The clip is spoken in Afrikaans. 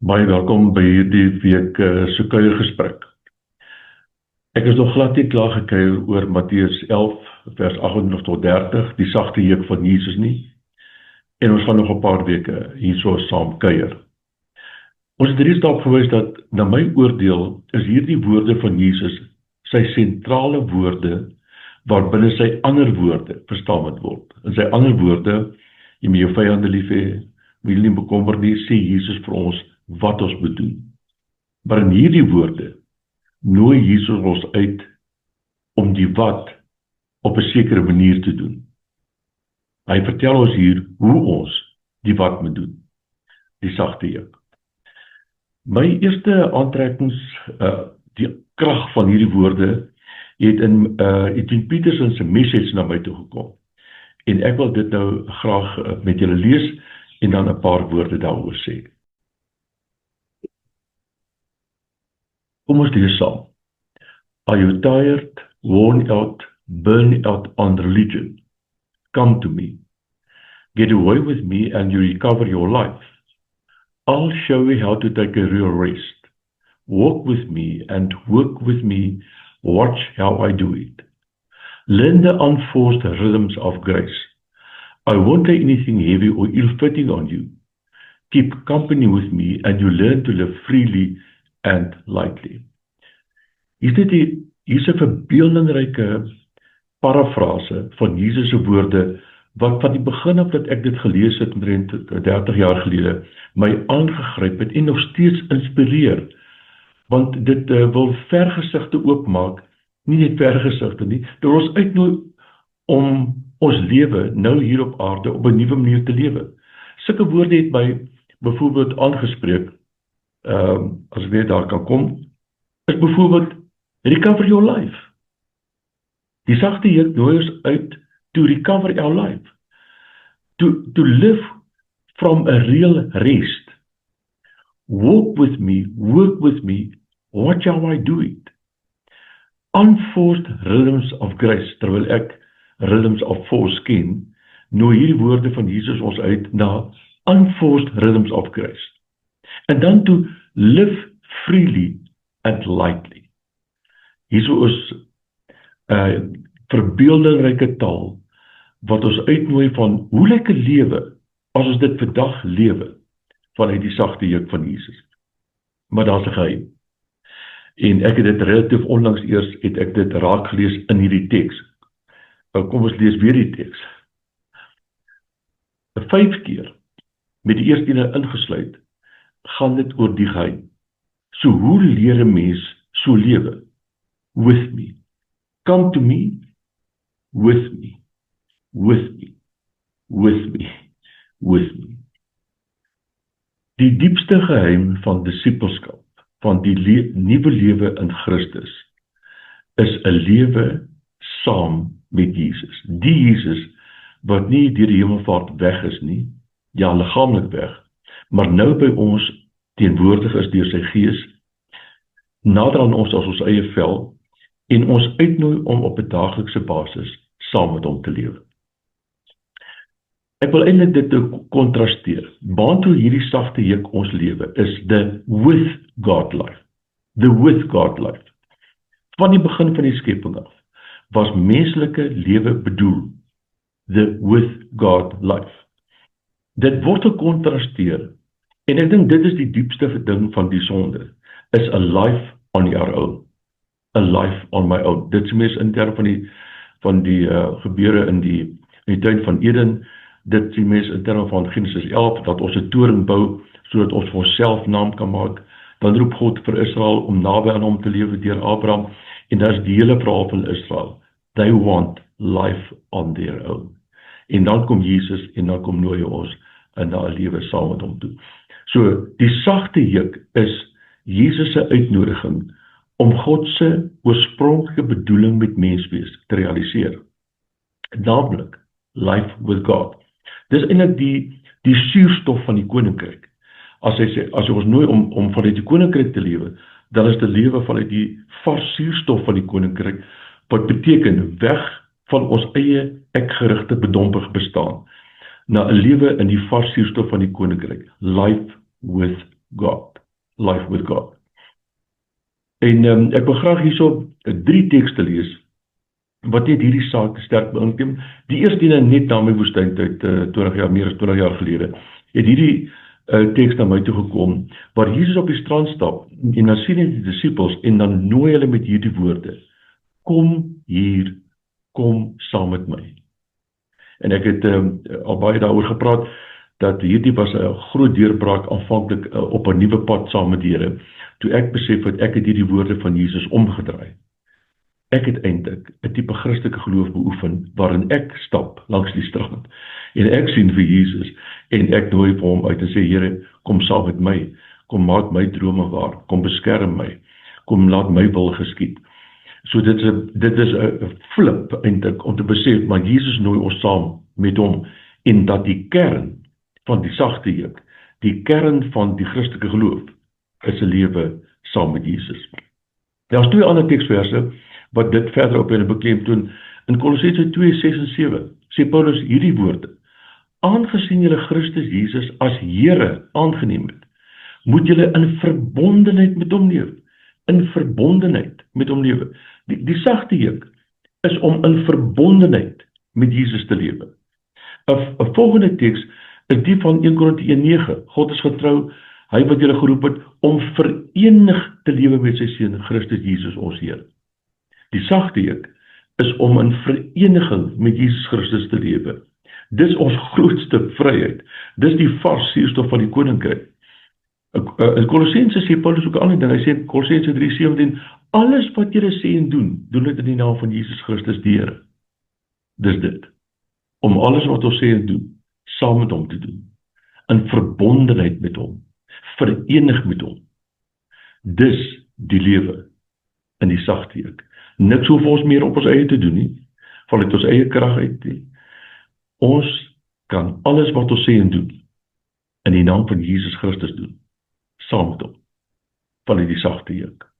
Baie welkom by hierdie week se kuiergesprek. Ek is nog glad nie klaar gekuier oor Matteus 11 vers 28 tot 30, die sagte juk van Jesus nie. En ons gaan nog 'n paar weke hierso saam kuier. Ons het reeds daarop gewys dat na my oordeel is hierdie woorde van Jesus sy sentrale woorde waarbinne sy ander woorde verstaan moet word. In sy ander woorde, jy moet jou vyande lief hê, moet jy nie bekommer nie, sê Jesus vir ons wat ons moet doen. Maar in hierdie woorde nooi Jesus ons uit om die wat op 'n sekere manier te doen. Hy vertel ons hier hoe ons die wat moet doen. Die sagte juk. My eerste aantrekkings, die krag van hierdie woorde het in Eugene Peterson se message na my toe gekom. En ek wil dit nou graag met julle lees en dan 'n paar woorde daaroor sê. Kom ons lees saam. Are you tired, worn out, burned out on religion? Come to me. Get away with me and you recover your life. I'll show you how to take a real rest. Walk with me and work with me. Watch how I do it. Learn the unforced rhythms of grace. I won't lay anything heavy or ill-fitting on you. Keep company with me and you learn to live freely and lightly. Hier's 'n verbeeldingryke parafrase van Jesus se woorde wat van die begin af dat ek dit gelees het omtrent 30 jaar gelede my aangegryp het en nog steeds inspireer. Want dit wil vergesigte oopmaak, nie net vergesigte nie, deur ons uitnooi om ons lewe nou hier op aarde op 'n nuwe manier te lewe. Sulke woorde het my byvoorbeeld aangespreek, as ek weer daar kan kom, is byvoorbeeld recover your life. Die sagte juk nooi ons uit to recover our life. To live from a real rest. Walk with me, work with me, watch how I do it. Unforced rhythms of grace, terwyl ek rhythms of force ken, nooi hierdie woorde van Jesus ons uit na unforced rhythms of grace. And dan to live freely and lightly. Hierso is verbeeldingryke taal wat ons uitnooi van hoe lyk 'n lewe as ons dit vandag lewe vanuit die sagte juk van Jesus. Maar daar's 'n geheim. En ek het dit relatief onlangs eers het ek dit raak gelees in hierdie teks. Kom ons lees weer die teks. 5 keer met die eerste een ingesluit gaan dit oor die geheim. So hoe leer 'n mens so lewe? With me. Come to me, with me, with me, with me, with me. Die diepste geheim van disippelskap, van die nuwe lewe in Christus, is 'n lewe saam met Jesus. Die Jesus wat nie deur die hemelvaart weg is nie, ja liggaamlik weg, maar nou by ons teenwoordig is deur sy Gees, nader aan ons as ons eie vel, en ons uitnooi om op 'n daaglikse basis saam met hom te lewe. Ek wil eintlik dit kontrasteer. Waartoe hierdie sagte juk ons lewe is the with God life. The with God life. Van die begin van die skepping af was menslike lewe bedoel. The with God life. Dit word gekontrasteer en ek dink dit is die diepste ding van die sonde, is a life on your own. A life on my own. Dit is mens in terme van die gebeure in die tuin van Eden. Dit is mens in terme van Genesis 11, dat ons 'n toring bou, sodat ons vir onsself naam kan maak. Dan roep God vir Israel om naby aan hom te lewe deur Abraham, en dat is die hele verhaal van Israel. They want life on their own. En dan kom Jesus, en dan kom nooi ons in 'n lewe saam met hom toe. So, die sagte juk is Jesus se uitnodiging om God se oorspronklike bedoeling met menswees te realiseer. Naamlik, life with God. Dis eintlik die suurstof van die koninkryk. As hy sê, as ons nooi om vanuit die koninkryk te lewe, dan is dit lewe vanuit die vars suurstof van die koninkryk, wat beteken weg van ons eie ekgerigte bedompig bestaan, na 'n lewe in die vars suurstof van die koninkryk, life with God. life with God. En ek wil graag hierso 3 tekste lees wat net hierdie saak sterk beïnvloed. Die eerste een net na my woestyntyd 20 jaar, meer as 20 jaar gelede, het hierdie teks na my toe gekom, waar Jesus op die strand stap, en dan sien hy die disippels, en dan nooi hulle met hierdie woorde, kom hier, kom saam met my. En ek het al baie daaroor gepraat, dat hierdie was 'n groot deurbraak aanvanklik op 'n nuwe pad saam met die Here, toe ek besef het ek het hierdie woorde van Jesus omgedraai. Ek het eintlik 'n tipe Christelike geloof beoefen, waarin ek stap langs die strand, en ek sien vir Jesus, en ek nooi vir hom uit en sê, Here, kom saam met my, kom maak my drome waar, kom beskerm my, kom laat my wil geskied. So dit is 'n flip eintlik, om te besef, maar Jesus nooi ons saam met hom, en dat die kern van die sagte juk, die kern van die Christelike geloof, is 'n lewe saam met Jesus. Daar's 2 ander teksverse, wat dit verder op in beklemtoon. In Kolossense 2:6 en 7 sê Paulus hierdie woorde: aangesien julle Christus Jesus as Here aangeneem het, moet julle in verbondenheid met hom leef. In verbondenheid met hom lewe. Die sagte juk is om in verbondenheid met Jesus te lewe. 'n volgende teks is die van 1 Korintiërs 1:9. God is getrou, hy wat julle geroep het om verenig te lewe met sy seun Christus Jesus ons Heer. Die sagte juk is om in vereniging met Jesus Christus te lewe. Dis ons grootste vryheid. Dis die vars suurstof van die koninkryk. In Kolossense sê Paulus ook 'n ander ding. Hy sê in Kolossense 3:17, alles wat julle sê en doen, doen dit in die naam van Jesus Christus die Here. Dis dit. Om alles wat ons sê en doen, saam met hom te doen. In verbondenheid met hom. Verenig met hom. Dis die lewe in die sagte juk. Niks hoef ons meer op ons eie te doen nie, vanuit ons eie krag uit nie. Ons kan alles wat ons sê en doen, in die naam van Jesus Christus doen, saam met hom, vanuit die sagte juk.